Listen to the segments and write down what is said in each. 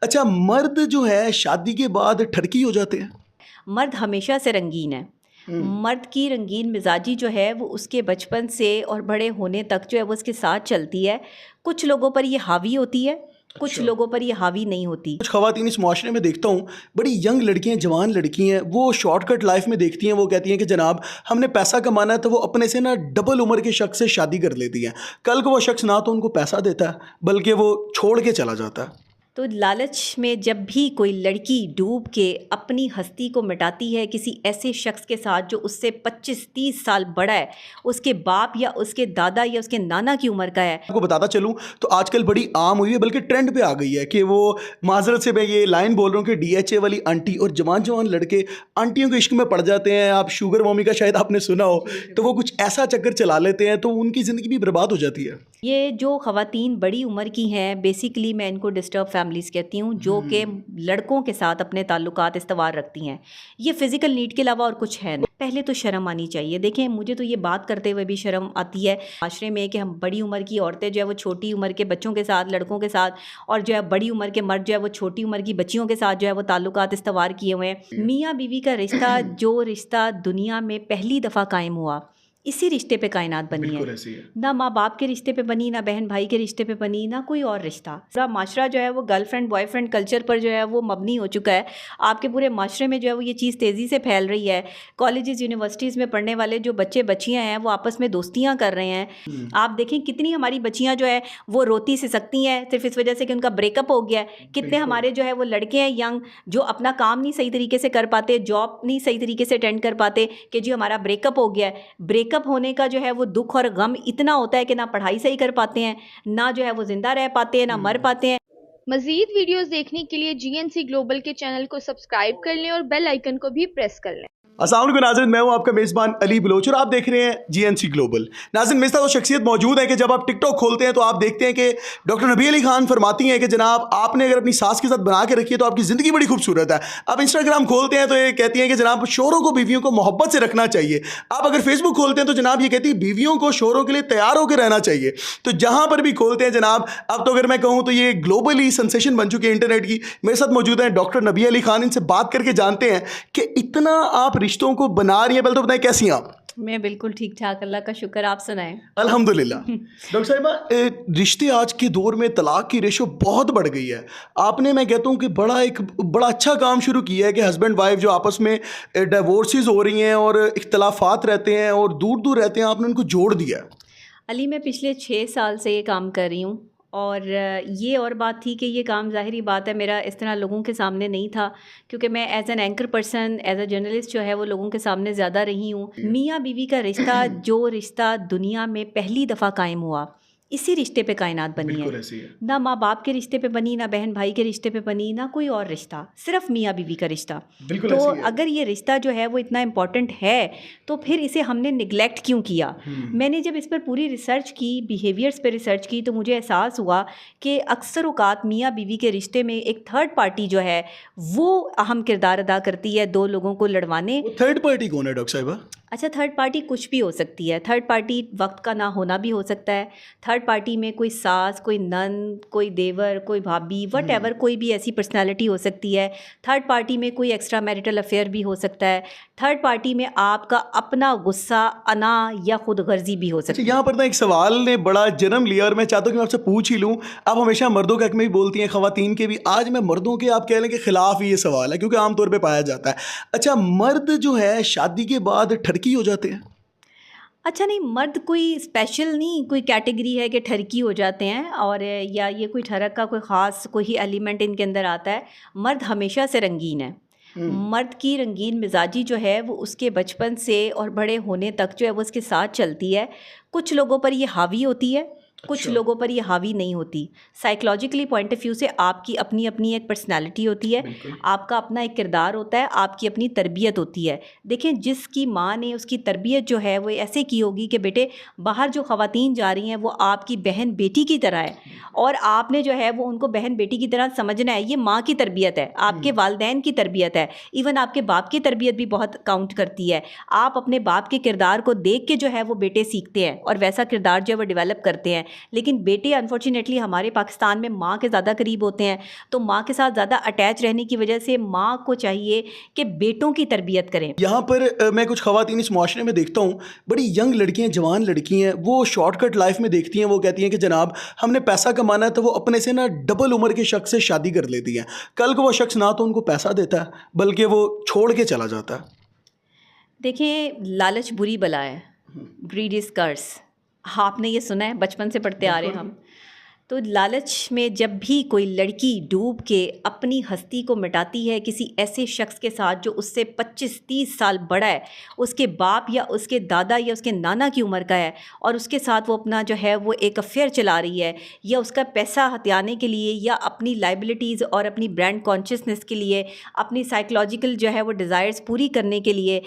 اچھا مرد جو ہے شادی کے بعد ٹھڑکی ہو جاتے ہیں؟ مرد ہمیشہ سے رنگین ہے. مرد کی رنگین مزاجی جو ہے وہ اس کے بچپن سے اور بڑے ہونے تک جو ہے وہ اس کے ساتھ چلتی ہے. کچھ لوگوں پر یہ حاوی ہوتی ہے, کچھ لوگوں پر یہ حاوی نہیں ہوتی. کچھ خواتین اس معاشرے میں دیکھتا ہوں بڑی ینگ لڑکیاں, جوان لڑکی ہیں, وہ شارٹ کٹ لائف میں دیکھتی ہیں, وہ کہتی ہیں کہ جناب ہم نے پیسہ کمانا ہے, تو وہ اپنے سے نا ڈبل عمر کے شخص سے شادی کر لیتی ہیں. کل کو وہ شخص نہ تو ان کو پیسہ دیتا ہے بلکہ وہ چھوڑ کے چلا جاتا ہے. تو لالچ میں جب بھی کوئی لڑکی ڈوب کے اپنی ہستی کو مٹاتی ہے کسی ایسے شخص کے ساتھ جو اس سے 25-30 سال بڑا ہے, اس کے باپ یا اس کے دادا یا اس کے نانا کی عمر کا ہے. آپ کو بتاتا چلوں تو آج کل بڑی عام ہوئی ہے, بلکہ ٹرینڈ پہ آ گئی ہے کہ وہ معذرت سے میں یہ لائن بول رہا ہوں کہ ڈی ایچ اے والی آنٹی اور جوان جوان لڑکے آنٹیوں کے عشق میں پڑ جاتے ہیں. آپ شوگر مامی کا شاید آپ نے سنا ہو, تو وہ کچھ ایسا چکر چلا لیتے ہیں تو ان کی زندگی بھی برباد ہو جاتی ہے. یہ جو خواتین بڑی عمر کی ہیں بیسیکلی میں ان کو ڈسٹرب فیملیز کہتی ہوں, جو کہ لڑکوں کے ساتھ اپنے تعلقات استوار رکھتی ہیں. یہ فزیکل نیڈ کے علاوہ اور کچھ ہے نہیں. پہلے تو شرم آنی چاہیے. دیکھیں مجھے تو یہ بات کرتے ہوئے بھی شرم آتی ہے معاشرے میں کہ ہم بڑی عمر کی عورتیں جو ہے وہ چھوٹی عمر کے بچوں کے ساتھ, لڑکوں کے ساتھ, اور جو ہے بڑی عمر کے مرد جو ہے وہ چھوٹی عمر کی بچیوں کے ساتھ جو ہے وہ تعلقات استوار کیے ہوئے ہیں. میاں بیوی کا رشتہ جو رشتہ دنیا میں پہلی دفعہ قائم ہوا, اسی رشتے پہ کائنات بنی ہے. نہ ماں باپ کے رشتے پہ بنی, نہ بہن بھائی کے رشتے پہ بنی, نہ کوئی اور رشتہ. پورا معاشرہ جو ہے وہ girl friend boy friend culture پر جو ہے وہ مبنی ہو چکا ہے. آپ کے پورے معاشرے میں جو ہے وہ یہ چیز تیزی سے پھیل رہی ہے. کالجز یونیورسٹیز میں پڑھنے والے جو بچے بچیاں ہیں وہ آپس میں دوستیاں کر رہے ہیں. آپ دیکھیں کتنی ہماری بچیاں جو ہے وہ روتی سسکتی ہیں صرف اس وجہ سے کہ ان کا بریک اپ ہو گیا ہے. کتنے ہمارے جو ہے وہ لڑکے ہیں ینگ جو اپنا کام نہیں صحیح طریقے سے کر پاتے, جاب نہیں صحیح طریقے سے اٹینڈ کر پاتے کہ جی ہمارا بریک اپ ہو گیا ہے. بریک اپ ہونے کا جو ہے وہ دکھ اور غم اتنا ہوتا ہے کہ نہ پڑھائی صحیح کر پاتے ہیں, نہ جو ہے وہ زندہ رہ پاتے ہیں, نہ مر پاتے ہیں. مزید ویڈیوز دیکھنے کے لیے GNC گلوبل کے چینل کو سبسکرائب کر لیں اور بیل آئیکن کو بھی پریس کر لیں. السلام علیکم ناظرین, میں ہوں آپ کا میزبان علی بلوچ اور آپ دیکھ رہے ہیں GNC گلوبل. ناظرین میرے ساتھ وہ شخصیت موجود ہے کہ جب آپ ٹک ٹاک کھولتے ہیں تو آپ دیکھتے ہیں کہ ڈاکٹر نبی علی خان فرماتی ہیں کہ جناب آپ نے اگر اپنی ساس کے ساتھ بنا کے رکھی ہے تو آپ کی زندگی بڑی خوبصورت ہے. آپ انسٹاگرام کھولتے ہیں تو یہ کہتی ہیں کہ جناب شوہروں کو بیویوں کو محبت سے رکھنا چاہیے. آپ اگر فیس بک کھولتے ہیں تو جناب یہ کہتی ہے بیویوں کو شوہروں کے لیے تیار ہو کے رہنا چاہیے. تو جہاں پر بھی کھولتے ہیں جناب, اب تو اگر میں کہوں تو یہ گلوبلی سنسیشن بن چکی ہے انٹرنیٹ کی. میرے ساتھ موجود ہیں ڈاکٹر نبی علی خان, ان سے بات کر کے جانتے ہیں کہ اتنا آپ رشتوں کو بنا رہی ہیں. پہلے تو بتائیں کیسی ہیں آپ؟ میں بالکل ٹھیک ٹھاک, اللہ کا شکر, آپ سنائیں. الحمدللہ. ڈاکٹر صاحبہ رشتے آج کے دور میں طلاق کی ریشو بہت بڑھ گئی ہے. آپ نے میں کہتا ہوں کہ بڑا اچھا کام شروع کیا ہے کہ ہسبینڈ وائف جو آپس میں ڈیورسز ہو رہی ہیں اور اختلافات رہتے ہیں اور دور دور رہتے ہیں, آپ نے ان کو جوڑ دیا ہے. علی میں پچھلے 6 سال سے یہ کام کر رہی ہوں, اور یہ اور بات تھی کہ یہ کام ظاہری بات ہے میرا اس طرح لوگوں کے سامنے نہیں تھا, کیونکہ میں as an anchor person, as a journalist جو ہے وہ لوگوں کے سامنے زیادہ رہی ہوں. میاں بیوی کا رشتہ جو رشتہ دنیا میں پہلی دفعہ قائم ہوا, اسی رشتے پہ کائنات بنی ہے. نہ ماں باپ کے رشتے پہ بنی, نہ بہن بھائی کے رشتے پہ بنی, نہ کوئی اور رشتہ, صرف میاں بیوی کا رشتہ. تو اگر یہ رشتہ جو ہے وہ اتنا امپورٹنٹ ہے تو پھر اسے ہم نے نگلیکٹ کیوں کیا. میں نے جب اس پر پوری ریسرچ کی, بیہیویئرس پہ ریسرچ کی, تو مجھے احساس ہوا کہ اکثر اوقات میاں بیوی کے رشتے میں ایک تھرڈ پارٹی جو ہے وہ اہم کردار ادا کرتی ہے دو لوگوں کو لڑوانے. تھرڈ پارٹی کون ہے ڈاکٹر صاحبہ؟ اچھا, تھرڈ پارٹی کچھ بھی ہو سکتی ہے. تھرڈ پارٹی وقت کا نہ ہونا بھی ہو سکتا ہے. تھرڈ پارٹی میں کوئی ساس, کوئی نند, کوئی دیور, کوئی بھابھی, وٹ ایور, کوئی بھی ایسی پرسنالٹی ہو سکتی ہے. تھرڈ پارٹی میں کوئی ایکسٹرا میریٹل افیئر بھی ہو سکتا ہے. تھرڈ پارٹی میں آپ کا اپنا غصہ, انا یا خود غرضی بھی ہو سکتی ہے. یہاں پر نا ایک سوال نے بڑا جنم لیا اور میں چاہتا ہوں کہ میں آپ سے پوچھ ہی لوں. آپ ہمیشہ مردوں کے حق میں بھی بولتی ہیں, خواتین کے بھی. آج میں مردوں کے آپ کہہ لیں کہ خلاف ہی یہ سوال ہے, کیونکہ عام طور پہ پایا جاتا ہے. اچھا مرد جو ہے شادی کے بعد ٹھڑکی ہو جاتے ہیں؟ اچھا نہیں, مرد کوئی اسپیشل نہیں, کوئی کیٹیگری ہے کہ ٹھرکی ہو جاتے ہیں, اور یا یہ کوئی ٹھڑک کا کوئی خاص کوئی ایلیمنٹ ان کے اندر آتا ہے. مرد ہمیشہ سے رنگین ہے. مرد کی رنگین مزاجی جو ہے وہ اس کے بچپن سے اور بڑے ہونے تک جو ہے وہ اس کے ساتھ چلتی ہے. کچھ لوگوں پر یہ حاوی ہوتی ہے, کچھ لوگوں پر یہ حاوی نہیں ہوتی. سائیکلوجیکلی پوائنٹ آف ویو سے آپ کی اپنی اپنی ایک پرسنالٹی ہوتی ہے, آپ کا اپنا ایک کردار ہوتا ہے, آپ کی اپنی تربیت ہوتی ہے. دیکھیں جس کی ماں نے اس کی تربیت جو ہے وہ ایسے کی ہوگی کہ بیٹے باہر جو خواتین جا رہی ہیں وہ آپ کی بہن بیٹی کی طرح ہے, اور آپ نے جو ہے وہ ان کو بہن بیٹی کی طرح سمجھنا ہے. یہ ماں کی تربیت ہے, آپ کے والدین کی تربیت ہے, ایون آپ کے باپ کی تربیت بھی بہت کاؤنٹ کرتی ہے. آپ اپنے باپ کے کردار کو دیکھ کے جو ہے وہ بیٹے سیکھتے ہیں اور ویسا کردار جو ہے وہ ڈیولپ کرتے ہیں. لیکن بیٹے انفارچونیٹلی ہمارے پاکستان میں ماں کے زیادہ قریب ہوتے ہیں، تو ماں کے ساتھ زیادہ اٹیچ رہنے کی وجہ سے ماں کو چاہیے کہ بیٹوں کی تربیت کریں۔ یہاں پر میں کچھ خواتین اس معاشرے میں دیکھتا ہوں، بڑی ینگ لڑکیاں، جوان لڑکی ہیں، وہ شارٹ کٹ لائف میں دیکھتی ہیں، وہ کہتی ہیں کہ جناب ہم نے پیسہ کمانا ہے، تو وہ اپنے سے نا ڈبل عمر کے شخص سے شادی کر لیتی ہیں۔ کل کو وہ شخص نہ تو ان کو پیسہ دیتا ہے بلکہ وہ چھوڑ کے چلا جاتا ہے۔ دیکھیں، لالچ بری بلا ہے، گریڈ از کرس، آپ نے یہ سنا ہے، بچپن سے پڑھتے آ رہے ہیں ہم۔ تو لالچ میں جب بھی کوئی لڑکی ڈوب کے اپنی ہستی کو مٹاتی ہے کسی ایسے شخص کے ساتھ جو اس سے 25-30 سال بڑا ہے، اس کے باپ یا اس کے دادا یا اس کے نانا کی عمر کا ہے، اور اس کے ساتھ وہ اپنا جو ہے وہ ایک افیئر چلا رہی ہے، یا اس کا پیسہ ہتھیانے کے لیے، یا اپنی لائبلٹیز اور اپنی برانڈ کانشیسنس کے لیے، اپنی سائیکولوجیکل جو ہے وہ ڈیزائرز پوری کرنے کے لیے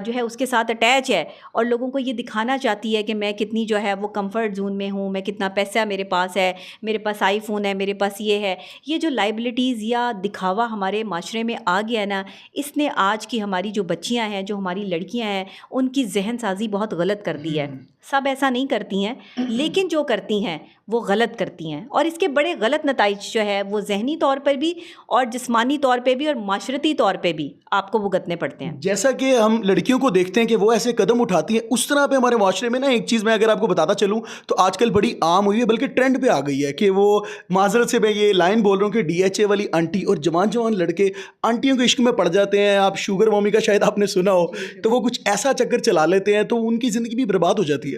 جو ہے اس کے ساتھ اٹیچ ہے، اور لوگوں کو یہ دکھانا چاہتی ہے کہ میں کتنی جو ہے وہ کمفرٹ زون میں ہوں، میں کتنا پیسہ میرے پاس ہے، میرے پاس آئی فون ہے، میرے پاس یہ ہے۔ یہ جو لائبلٹیز یا دکھاوا ہمارے معاشرے میں آ گیا ہے نا، اس نے آج کی ہماری جو بچیاں ہیں، جو ہماری لڑکیاں ہیں، ان کی ذہن سازی بہت غلط کر دی ہے۔ سب ایسا نہیں کرتی ہیں، لیکن جو کرتی ہیں وہ غلط کرتی ہیں، اور اس کے بڑے غلط نتائج جو ہے وہ ذہنی طور پر بھی اور جسمانی طور پہ بھی اور معاشرتی طور پہ بھی آپ کو بھگتنے پڑتے ہیں۔ جیسا کہ ہم لڑکیوں کو دیکھتے ہیں کہ وہ ایسے قدم اٹھاتی ہیں، اس طرح پہ ہمارے معاشرے میں نا ایک چیز میں اگر آپ کو بتاتا چلوں تو آج کل بڑی عام ہوئی ہے، بلکہ ٹرینڈ پہ آ گئی ہے کہ وہ، معذرت سے میں یہ لائن بول رہا ہوں، کہ ڈی ایچ اے والی آنٹی اور جوان جوان لڑکے آنٹیوں کے عشق میں پڑ جاتے ہیں۔ آپ شوگر مامی کا شاید آپ نے سنا ہو، تو وہ کچھ ایسا چکر چلا لیتے ہیں تو ان کی زندگی بھی برباد ہو جاتی ہے۔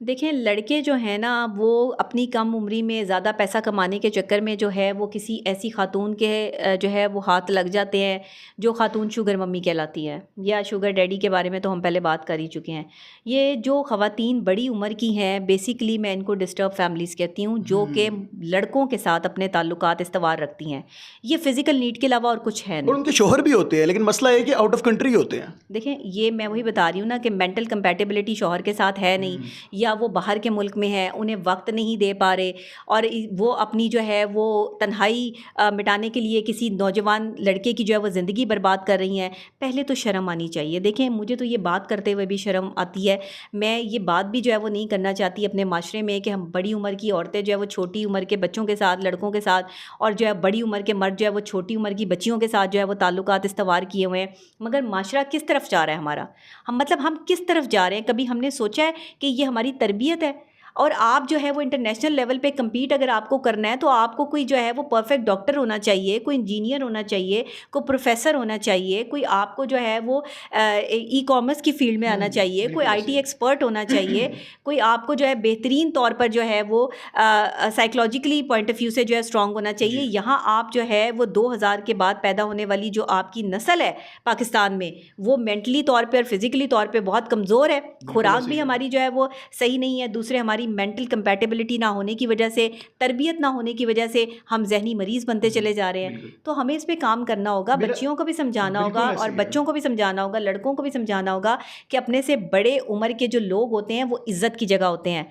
دیکھیں، لڑکے جو ہیں نا، وہ اپنی کم عمری میں زیادہ پیسہ کمانے کے چکر میں جو ہے وہ کسی ایسی خاتون کے جو ہے وہ ہاتھ لگ جاتے ہیں جو خاتون شوگر ممی کہلاتی ہے، یا شوگر ڈیڈی کے بارے میں تو ہم پہلے بات کر ہی چکے ہیں۔ یہ جو خواتین بڑی عمر کی ہیں، بیسیکلی میں ان کو ڈسٹرب فیملیز کہتی ہوں، جو کہ لڑکوں کے ساتھ اپنے تعلقات استوار رکھتی ہیں۔ یہ فزیکل نیڈ کے علاوہ اور کچھ ہے اور نہیں۔ ان کے شوہر بھی ہوتے ہیں، لیکن مسئلہ یہ ہے کہ آؤٹ آف کنٹری ہوتے ہیں۔ دیکھیں، یہ میں وہی بتا رہی ہوں نا کہ مینٹل کمپیٹیبلٹی شوہر کے ساتھ ہے نہیں، یا وہ باہر کے ملک میں ہے، انہیں وقت نہیں دے پا رہے، اور وہ اپنی جو ہے وہ تنہائی مٹانے کے لیے کسی نوجوان لڑکے کی جو ہے وہ زندگی برباد کر رہی ہیں۔ پہلے تو شرم آنی چاہیے۔ دیکھیں، مجھے تو یہ بات کرتے ہوئے بھی شرم آتی ہے۔ میں یہ بات بھی جو ہے وہ نہیں کرنا چاہتی اپنے معاشرے میں کہ ہم بڑی عمر کی عورتیں جو ہے وہ چھوٹی عمر کے بچوں کے ساتھ، لڑکوں کے ساتھ، اور جو ہے بڑی عمر کے مرد جو ہے وہ چھوٹی عمر کی بچیوں کے ساتھ جو ہے وہ تعلقات استوار کیے ہوئے ہیں۔ مگر معاشرہ کس طرف جا رہا ہے ہمارا؟ ہم کس طرف جا رہے ہیں؟ کبھی ہم نے سوچا ہے کہ یہ ہماری تربیت ہے؟ اور آپ جو ہے وہ انٹرنیشنل لیول پہ کمپیٹ اگر آپ کو کرنا ہے تو آپ کو کوئی جو ہے وہ پرفیکٹ ڈاکٹر ہونا چاہیے، کوئی انجینئر ہونا چاہیے، کوئی پروفیسر ہونا چاہیے، کوئی آپ کو جو ہے وہ ای کامرس کی فیلڈ میں آنا چاہیے، کوئی آئی ٹی ایکسپرٹ ہونا چاہیے، کوئی آپ کو جو ہے بہترین طور پر جو ہے وہ سائیکولوجیکلی پوائنٹ آف ویو سے جو ہے اسٹرانگ ہونا چاہیے۔ یہاں آپ جو ہے وہ 2000 کے بعد پیدا ہونے والی جو آپ کی نسل ہے پاکستان میں، وہ مینٹلی طور پہ اور فزیکلی طور پہ بہت کمزور ہے۔ خوراک بھی ہماری جو ہے وہ صحیح نہیں ہے، دوسرے ہماری مینٹل کمپیٹیبلٹی نہ ہونے کی وجہ سے، تربیت نہ ہونے کی وجہ سے ہم ذہنی مریض بنتے چلے جا رہے ہیں۔ تو ہمیں اس پہ کام کرنا ہوگا، بچیوں کو بھی سمجھانا ہوگا اور بچوں کو بھی سمجھانا ہوگا، لڑکوں کو بھی سمجھانا ہوگا کہ اپنے سے بڑے عمر کے جو لوگ ہوتے ہیں وہ عزت کی جگہ ہوتے ہیں۔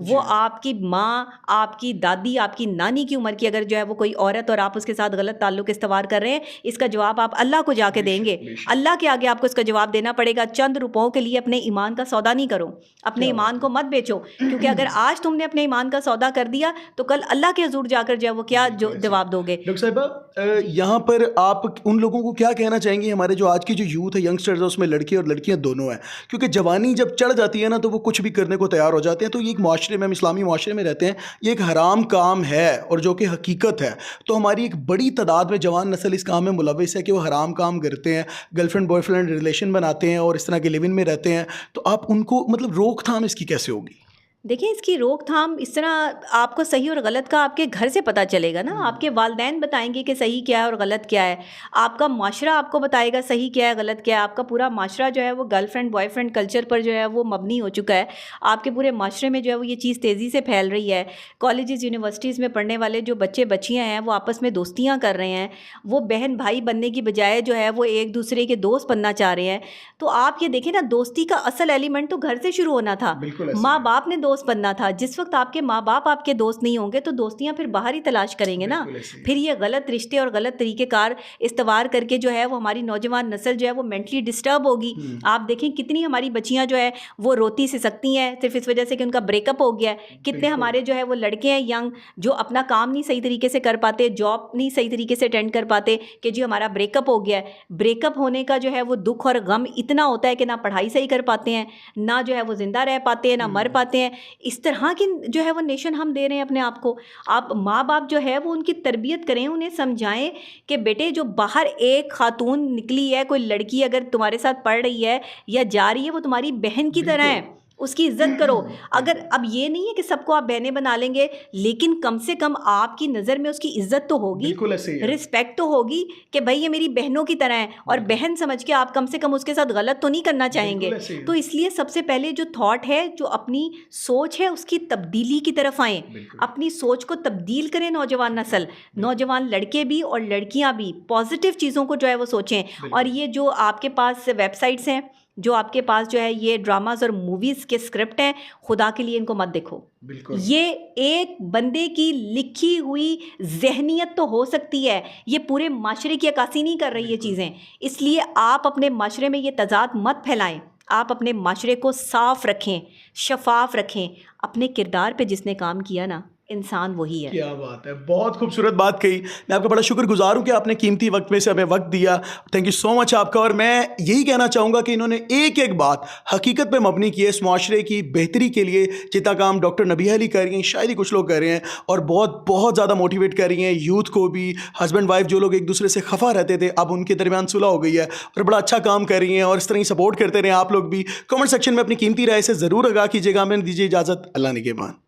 وہ آپ کی ماں، آپ کی دادی، آپ کی نانی کی عمر کی اگر جو ہے وہ کوئی عورت اور آپ اس کے ساتھ غلط تعلق استوار کر رہے ہیں، اس کا جواب آپ اللہ کو جا کے دیں گے۔ اللہ کے آگے آپ کو اس کا جواب دینا پڑے گا۔ چند روپوں کے لیے اپنے ایمان کا سودا نہیں کرو، اپنے ایمان کو مت بیچو، کیونکہ اگر آج تم نے اپنے ایمان کا سودا کر دیا تو کل اللہ کے حضور جا کر جو ہے وہ کیا جواب دو گے؟ ڈاکٹر صاحبہ، یہاں پر آپ ان لوگوں کو کیا کہنا چاہیں گے؟ ہمارے جو آج کی جو یوتھ ہے، ینگسٹرز ہے، اس میں لڑکے اور لڑکیاں دونوں ہیں، کیونکہ جوانی جب چڑھ جاتی ہے نا تو وہ کچھ بھی کرنے کو تیار ہو جاتے ہیں۔ تو یہ ایک معاشرے میں، ہم اسلامی معاشرے میں رہتے ہیں، یہ ایک حرام کام ہے اور جو کہ حقیقت ہے۔ تو ہماری ایک بڑی تعداد میں جوان نسل اس کام میں ملوث ہے کہ وہ حرام کام کرتے ہیں، girl friend boy friend relation بناتے ہیں اور اس طرح کے لیو ان میں رہتے ہیں۔ تو آپ ان کو مطلب روک تھام اس کی کیسے ہوگی؟ دیکھیں، اس کی روک تھام اس طرح آپ کو صحیح اور غلط کا آپ کے گھر سے پتہ چلے گا نا۔ آپ کے والدین بتائیں گے کہ صحیح کیا ہے اور غلط کیا ہے، آپ کا معاشرہ آپ کو بتائے گا صحیح کیا ہے غلط کیا ہے۔ آپ کا پورا معاشرہ جو ہے وہ girl friend boy friend culture پر جو ہے وہ مبنی ہو چکا ہے۔ آپ کے پورے معاشرے میں جو ہے وہ یہ چیز تیزی سے پھیل رہی ہے۔ کالجز، یونیورسٹیز میں پڑھنے والے جو بچے بچیاں ہیں وہ آپس میں دوستیاں کر رہے ہیں، وہ بہن بھائی بننے کی بجائے جو ہے وہ ایک دوسرے کے دوست بننا چاہ رہے ہیں۔ تو آپ یہ دیکھیں نا، دوستی کا اصل ایلیمنٹ تو گھر سے شروع ہونا تھا۔ ماں باپ نے دوست بننا تھا. جس وقت آپ کے ماں باپ آپ کے دوست نہیں ہوں گے تو دوستیاں پھر باہر ہی تلاش کریں گے نا. پھر یہ غلط رشتے اور غلط طریقہ کار استوار کر کے جو ہے وہ ہماری نوجوان نسل جو ہے وہ مینٹلی ڈسٹرب ہوگی. آپ دیکھیں کتنی ہماری بچیاں جو ہے وہ روتی سی سکتی ہیں صرف اس وجہ سے کہ ان کا بریک اپ ہو گیا ہے. کتنے ہمارے جو ہے وہ لڑکے ہیں ینگ جو اپنا کام نہیں صحیح طریقے سے کر پاتے, جاب نہیں صحیح طریقے سے اٹینڈ کر پاتے کہ جی ہمارا بریک اپ ہو گیا ہے. بریک اپ ہونے کا جو ہے وہ دکھ اور غم اتنا ہوتا ہے کہ نہ پڑھائی صحیح کر پاتے ہیں, نہ جو ہے وہ زندہ رہ پاتے ہیں, نہ مر پاتے ہیں. اس طرح کی جو ہے وہ نیشن ہم دے رہے ہیں اپنے آپ کو. آپ ماں باپ جو ہے وہ ان کی تربیت کریں, انہیں سمجھائیں کہ بیٹے جو باہر ایک خاتون نکلی ہے, کوئی لڑکی اگر تمہارے ساتھ پڑھ رہی ہے یا جا رہی ہے, وہ تمہاری بہن کی طرح ہے, اس کی عزت کرو. اگر اب یہ نہیں ہے کہ سب کو آپ بہنیں بنا لیں گے, لیکن کم سے کم آپ کی نظر میں اس کی عزت تو ہوگی, رسپیکٹ تو ہوگی کہ بھائی یہ میری بہنوں کی طرح ہے, اور بہن سمجھ کے آپ کم سے کم اس کے ساتھ غلط تو نہیں کرنا چاہیں گے. تو اس لیے سب سے پہلے جو تھاٹ ہے, جو اپنی سوچ ہے, اس کی تبدیلی کی طرف آئیں. اپنی سوچ کو تبدیل کریں. نوجوان نسل, نوجوان لڑکے بھی اور لڑکیاں بھی پازیٹیو چیزوں کو جو ہے وہ سوچیں. اور یہ جو آپ کے پاس ویب سائٹس ہیں, جو آپ کے پاس جو ہے یہ ڈراماز اور موویز کے اسکرپٹ ہیں, خدا کے لیے ان کو مت دیکھو. یہ ایک بندے کی لکھی ہوئی ذہنیت تو ہو سکتی ہے, یہ پورے معاشرے کی عکاسی نہیں کر رہی یہ چیزیں. اس لیے آپ اپنے معاشرے میں یہ تضاد مت پھیلائیں. آپ اپنے معاشرے کو صاف رکھیں, شفاف رکھیں. اپنے کردار پہ جس نے کام کیا نا, انسان وہی ہے. کیا بات ہے, بہت خوبصورت بات کہی. میں آپ کا بڑا شکر گزار ہوں کہ آپ نے قیمتی وقت میں سے ہمیں وقت دیا. تھینک یو سو مچ آپ کا. اور میں یہی کہنا چاہوں گا کہ انہوں نے ایک ایک بات حقیقت پہ مبنی کی ہے اس معاشرے کی بہتری کے لیے. جتنا کام ڈاکٹر نبیہ علی کر رہی ہیں, شاید ہی کچھ لوگ کر رہے ہیں, اور بہت بہت زیادہ موٹیویٹ کر رہی ہیں یوتھ کو بھی. ہسبینڈ وائف جو لوگ ایک دوسرے سے خفا رہتے تھے, اب ان کے درمیان صلح ہو گئی ہے, اور بڑا اچھا کام کر رہی ہیں. اور اس طرح ہی سپورٹ کرتے رہیں آپ لوگ بھی. کمنٹ سیکشن میں اپنی قیمتی رائے سے ضرور آگاہ کیجیے گا. میں نے دیجیے اجازت. اللہ نگہبان.